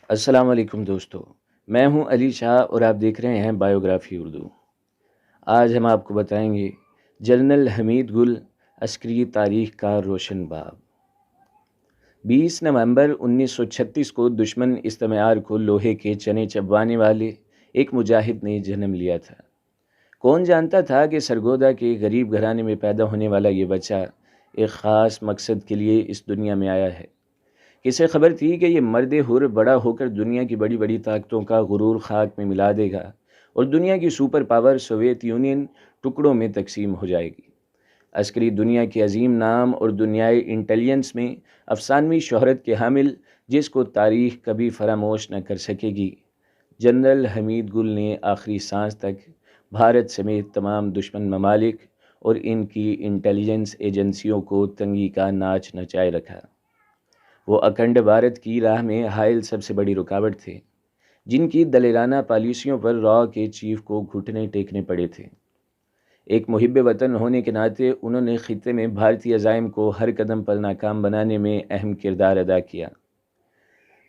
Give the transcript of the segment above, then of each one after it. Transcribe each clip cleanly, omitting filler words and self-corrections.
السلام علیکم دوستو، میں ہوں علی شاہ اور آپ دیکھ رہے ہیں بایوگرافی اردو۔ آج ہم آپ کو بتائیں گے جنرل حمید گل عسکری تاریخ کا روشن باب۔ 20 نومبر 1936 کو دشمن استعمار کو لوہے کے چنے چبوانے والے ایک مجاہد نے جنم لیا تھا۔ کون جانتا تھا کہ سرگودا کے غریب گھرانے میں پیدا ہونے والا یہ بچہ ایک خاص مقصد کے لیے اس دنیا میں آیا ہے۔ کسے خبر تھی کہ یہ مرد حر بڑا ہو کر دنیا کی بڑی بڑی طاقتوں کا غرور خاک میں ملا دے گا اور دنیا کی سپر پاور سوویت یونین ٹکڑوں میں تقسیم ہو جائے گی۔ عسکری دنیا کے عظیم نام اور دنیائے انٹیلیجنس میں افسانوی شہرت کے حامل، جس کو تاریخ کبھی فراموش نہ کر سکے گی، جنرل حمید گل نے آخری سانس تک بھارت سمیت تمام دشمن ممالک اور ان کی انٹیلیجنس ایجنسیوں کو تنگی کا ناچ نچائے رکھا۔ وہ اکھنڈ بھارت کی راہ میں حائل سب سے بڑی رکاوٹ تھے، جن کی دلیرانہ پالیسیوں پر را کے چیف کو گھٹنے ٹیکنے پڑے تھے۔ ایک محب وطن ہونے کے ناطے انہوں نے خطے میں بھارتی عزائم کو ہر قدم پر ناکام بنانے میں اہم کردار ادا کیا۔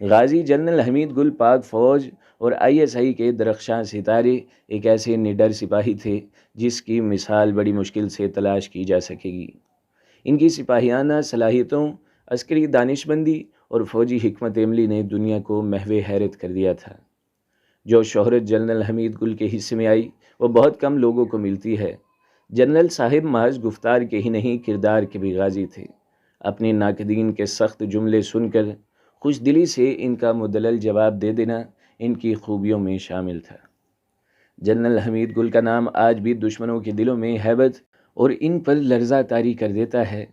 غازی جنرل حمید گل پاک فوج اور ISI کے درخشاں ستارے ایک ایسے نڈر سپاہی تھے جس کی مثال بڑی مشکل سے تلاش کی جا سکے گی۔ ان کی سپاہیانہ صلاحیتوں، عسکری دانشمندی اور فوجی حکمت عملی نے دنیا کو محو حیرت کر دیا تھا۔ جو شہرت جنرل حمید گل کے حصے میں آئی وہ بہت کم لوگوں کو ملتی ہے۔ جنرل صاحب محض گفتار کے ہی نہیں، کردار کے بھی غازی تھے۔ اپنے ناقدین کے سخت جملے سن کر خوش دلی سے ان کا مدلل جواب دے دینا ان کی خوبیوں میں شامل تھا۔ جنرل حمید گل کا نام آج بھی دشمنوں کے دلوں میں ہیبت اور ان پر لرزہ طاری کر دیتا ہے۔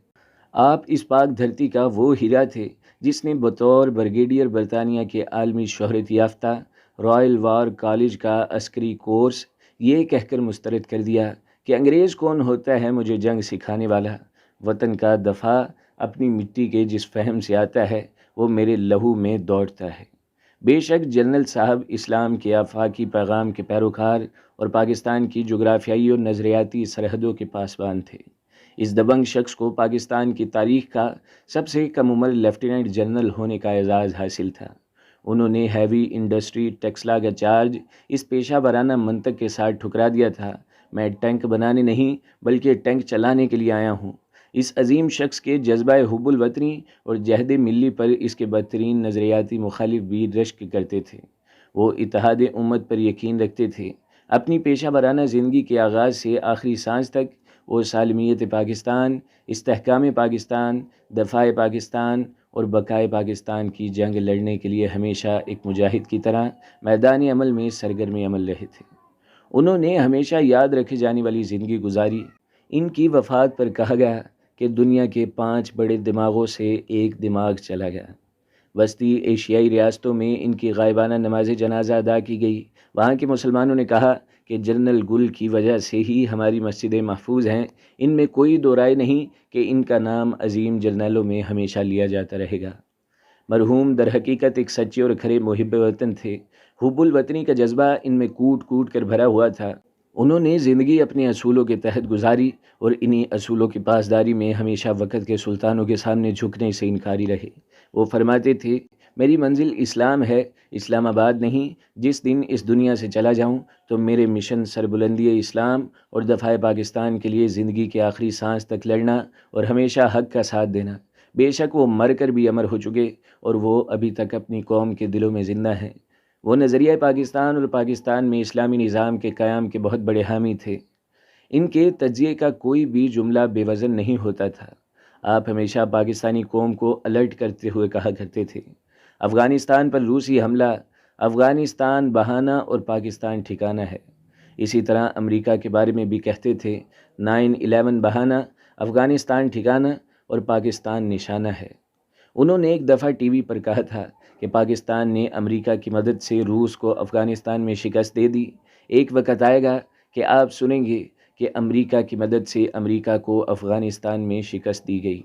آپ اس پاک دھرتی کا وہ ہیرا تھے جس نے بطور بریگیڈیئر برطانیہ کے عالمی شہرت یافتہ رائل وار کالج کا عسکری کورس یہ کہہ کر مسترد کر دیا کہ انگریز کون ہوتا ہے مجھے جنگ سکھانے والا، وطن کا دفاع اپنی مٹی کے جس فہم سے آتا ہے وہ میرے لہو میں دوڑتا ہے۔ بے شک جنرل صاحب اسلام کے آفاقی پیغام کے پیروکار اور پاکستان کی جغرافیائی اور نظریاتی سرحدوں کے پاسبان تھے۔ اس دبنگ شخص کو پاکستان کی تاریخ کا سب سے کم عمر لیفٹیننٹ جنرل ہونے کا اعزاز حاصل تھا۔ انہوں نے ہیوی انڈسٹری ٹیکسلا کا چارج اس پیشہ ورانہ منطق کے ساتھ ٹھکرا دیا تھا، میں ٹینک بنانے نہیں بلکہ ٹینک چلانے کے لیے آیا ہوں۔ اس عظیم شخص کے جذبہ حب الوطنی اور جہد ملی پر اس کے بدترین نظریاتی مخالف بھی رشک کرتے تھے۔ وہ اتحاد امت پر یقین رکھتے تھے۔ اپنی پیشہ ورانہ زندگی کے آغاز سے آخری سانس تک وہ سالمیت پاکستان، استحکام پاکستان، دفاع پاکستان اور بقائے پاکستان کی جنگ لڑنے کے لیے ہمیشہ ایک مجاہد کی طرح میدان عمل میں سرگرم عمل رہے تھے۔ انہوں نے ہمیشہ یاد رکھی جانے والی زندگی گزاری۔ ان کی وفات پر کہا گیا کہ دنیا کے 5 بڑے دماغوں سے ایک دماغ چلا گیا۔ وسطی ایشیائی ریاستوں میں ان کی غائبانہ نماز جنازہ ادا کی گئی۔ وہاں کے مسلمانوں نے کہا کہ جنرل گل کی وجہ سے ہی ہماری مسجدیں محفوظ ہیں، ان میں کوئی دو رائے نہیں کہ ان کا نام عظیم جرنیلوں میں ہمیشہ لیا جاتا رہے گا۔ مرحوم در حقیقت ایک سچے اور کھرے محب وطن تھے۔ حب الوطنی کا جذبہ ان میں کوٹ کوٹ کر بھرا ہوا تھا۔ انہوں نے زندگی اپنے اصولوں کے تحت گزاری اور انہی اصولوں کی پاسداری میں ہمیشہ وقت کے سلطانوں کے سامنے جھکنے سے انکاری رہے۔ وہ فرماتے تھے، میری منزل اسلام ہے، اسلام آباد نہیں۔ جس دن اس دنیا سے چلا جاؤں تو میرے مشن سربلندی اسلام اور دفاع پاکستان کے لیے زندگی کے آخری سانس تک لڑنا اور ہمیشہ حق کا ساتھ دینا۔ بے شک وہ مر کر بھی امر ہو چکے اور وہ ابھی تک اپنی قوم کے دلوں میں زندہ ہیں۔ وہ نظریہ پاکستان اور پاکستان میں اسلامی نظام کے قیام کے بہت بڑے حامی تھے۔ ان کے تجزیے کا کوئی بھی جملہ بے وزن نہیں ہوتا تھا۔ آپ ہمیشہ پاکستانی قوم کو الرٹ کرتے ہوئے کہا کرتے تھے، افغانستان پر روسی حملہ، افغانستان بہانہ اور پاکستان ٹھکانہ ہے۔ اسی طرح امریکہ کے بارے میں بھی کہتے تھے، 9/11 بہانہ، افغانستان ٹھکانہ اور پاکستان نشانہ ہے۔ انہوں نے ایک دفعہ ٹی وی پر کہا تھا کہ پاکستان نے امریکہ کی مدد سے روس کو افغانستان میں شکست دے دی۔ ایک وقت آئے گا کہ آپ سنیں گے کہ امریکہ کی مدد سے امریکہ کو افغانستان میں شکست دی گئی۔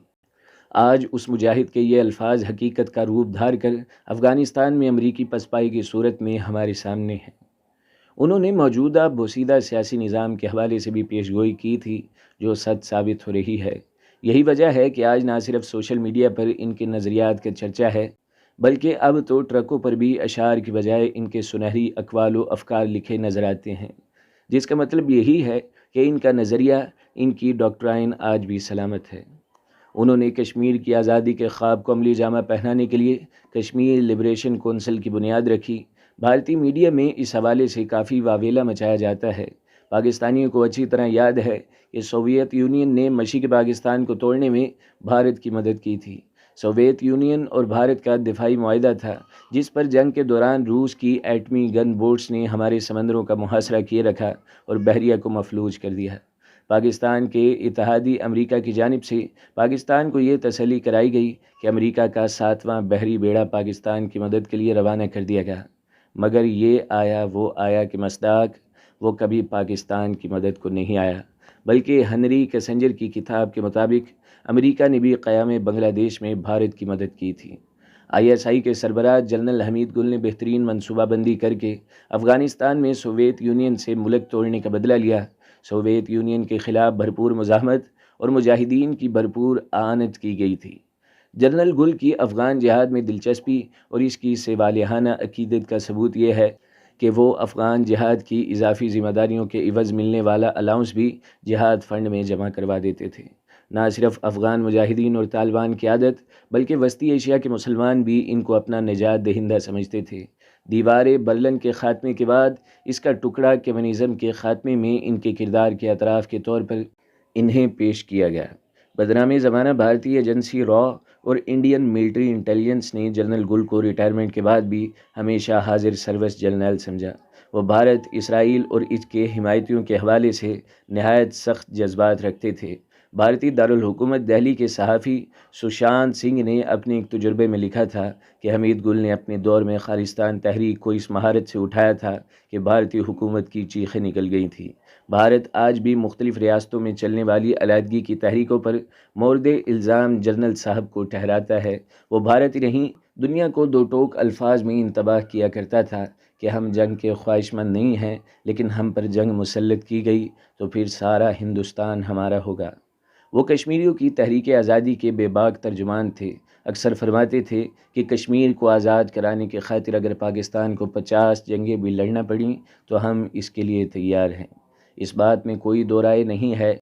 آج اس مجاہد کے یہ الفاظ حقیقت کا روپ دھار کر افغانستان میں امریکی پسپائی کی صورت میں ہمارے سامنے ہیں۔ انہوں نے موجودہ بوسیدہ سیاسی نظام کے حوالے سے بھی پیش گوئی کی تھی جو سچ ثابت ہو رہی ہے۔ یہی وجہ ہے کہ آج نہ صرف سوشل میڈیا پر ان کے نظریات کا چرچا ہے بلکہ اب تو ٹرکوں پر بھی اشعار کی بجائے ان کے سنہری اقوال و افکار لکھے نظر آتے ہیں، جس کا مطلب یہی ہے کہ ان کا نظریہ، ان کی ڈاکٹرائن آج بھی سلامت ہے۔ انہوں نے کشمیر کی آزادی کے خواب کو عملی جامہ پہنانے کے لیے کشمیر لبریشن کونسل کی بنیاد رکھی۔ بھارتی میڈیا میں اس حوالے سے کافی واویلا مچایا جاتا ہے۔ پاکستانیوں کو اچھی طرح یاد ہے کہ سوویت یونین نے مشرقی پاکستان کو توڑنے میں بھارت کی مدد کی تھی۔ سوویت یونین اور بھارت کا دفاعی معاہدہ تھا، جس پر جنگ کے دوران روس کی ایٹمی گن بوٹس نے ہمارے سمندروں کا محاصرہ کیے رکھا اور بحریہ کو مفلوج کر دیا۔ پاکستان کے اتحادی امریکہ کی جانب سے پاکستان کو یہ تسلی کرائی گئی کہ امریکہ کا 7واں بحری بیڑا پاکستان کی مدد کے لیے روانہ کر دیا گیا، مگر یہ آیا وہ آیا کہ مصداق وہ کبھی پاکستان کی مدد کو نہیں آیا، بلکہ ہنری کیسنجر کی کتاب کے مطابق امریکہ نے بھی قیام بنگلہ دیش میں بھارت کی مدد کی تھی۔ ISI کے سربراہ جنرل حمید گل نے بہترین منصوبہ بندی کر کے افغانستان میں سوویت یونین سے ملک توڑنے کا بدلہ لیا۔ سوویت یونین کے خلاف بھرپور مزاحمت اور مجاہدین کی بھرپور اعانت کی گئی تھی۔ جنرل گل کی افغان جہاد میں دلچسپی اور اس کی سوالحانہ عقیدت کا ثبوت یہ ہے کہ وہ افغان جہاد کی اضافی ذمہ داریوں کے عوض ملنے والا الاؤنس بھی جہاد فنڈ میں جمع کروا دیتے تھے۔ نہ صرف افغان مجاہدین اور طالبان کی عادت، بلکہ وسطی ایشیا کے مسلمان بھی ان کو اپنا نجات دہندہ سمجھتے تھے۔ دیوار برلن کے خاتمے کے بعد اس کا ٹکڑا کمیونزم کے خاتمے میں ان کے کردار کے اعتراف کے طور پر انہیں پیش کیا گیا۔ بدنام زمانہ بھارتی ایجنسی را اور انڈین ملٹری انٹیلیجنس نے جنرل گل کو ریٹائرمنٹ کے بعد بھی ہمیشہ حاضر سروس جرنیل سمجھا۔ وہ بھارت، اسرائیل اور اس کے حمایتیوں کے حوالے سے نہایت سخت جذبات رکھتے تھے۔ بھارتی دارالحکومت دہلی کے صحافی سشانت سنگھ نے اپنے ایک تجربے میں لکھا تھا کہ حمید گل نے اپنے دور میں خالصتان تحریک کو اس مہارت سے اٹھایا تھا کہ بھارتی حکومت کی چیخیں نکل گئی تھیں۔ بھارت آج بھی مختلف ریاستوں میں چلنے والی علیحدگی کی تحریکوں پر مورد الزام جنرل صاحب کو ٹھہراتا ہے۔ وہ بھارت ہی نہیں، دنیا کو دو ٹوک الفاظ میں انتباہ کیا کرتا تھا کہ ہم جنگ کے خواہش مند نہیں ہیں، لیکن ہم پر جنگ مسلط کی گئی تو پھر سارا ہندوستان ہمارا ہوگا۔ وہ کشمیریوں کی تحریک آزادی کے بے باک ترجمان تھے۔ اکثر فرماتے تھے کہ کشمیر کو آزاد کرانے کی خاطر اگر پاکستان کو 50 جنگیں بھی لڑنا پڑیں تو ہم اس کے لیے تیار ہیں۔ اس بات میں کوئی دو رائے نہیں ہے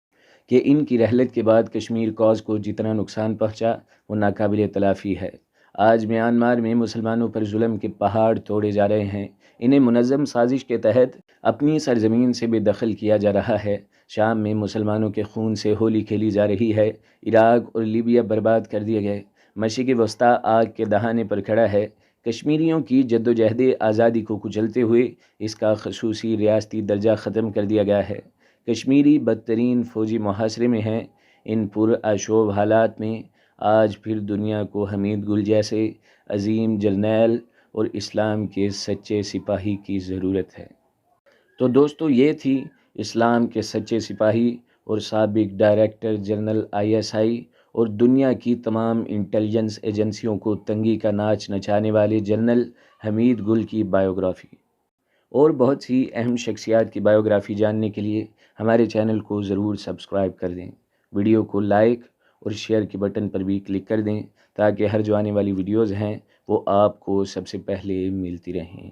کہ ان کی رحلت کے بعد کشمیر کاز کو جتنا نقصان پہنچا وہ ناقابل تلافی ہے۔ آج میانمار میں مسلمانوں پر ظلم کے پہاڑ توڑے جا رہے ہیں۔ انہیں منظم سازش کے تحت اپنی سرزمین سے بے دخل کیا جا رہا ہے۔ شام میں مسلمانوں کے خون سے ہولی کھیلی جا رہی ہے۔ عراق اور لیبیا برباد کر دیے گئے۔ مشرق وسطیٰ آگ کے دہانے پر کھڑا ہے۔ کشمیریوں کی جدوجہد آزادی کو کچلتے ہوئے اس کا خصوصی ریاستی درجہ ختم کر دیا گیا ہے۔ کشمیری بدترین فوجی محاصرے میں ہیں۔ ان پرآشوب حالات میں آج پھر دنیا کو حمید گل جیسے عظیم جرنیل اور اسلام کے سچے سپاہی کی ضرورت ہے۔ تو دوستو، یہ تھی اسلام کے سچے سپاہی اور سابق ڈائریکٹر جنرل ISI اور دنیا کی تمام انٹیلیجنس ایجنسیوں کو تنگی کا ناچ نچانے والے جنرل حمید گل کی بائیوگرافی۔ اور بہت سی اہم شخصیات کی بائیوگرافی جاننے کے لیے ہمارے چینل کو ضرور سبسکرائب کر دیں۔ ویڈیو کو لائک اور شیئر کے بٹن پر بھی کلک کر دیں تاکہ ہر جو آنے والی ویڈیوز ہیں وہ آپ کو سب سے پہلے ملتی رہیں۔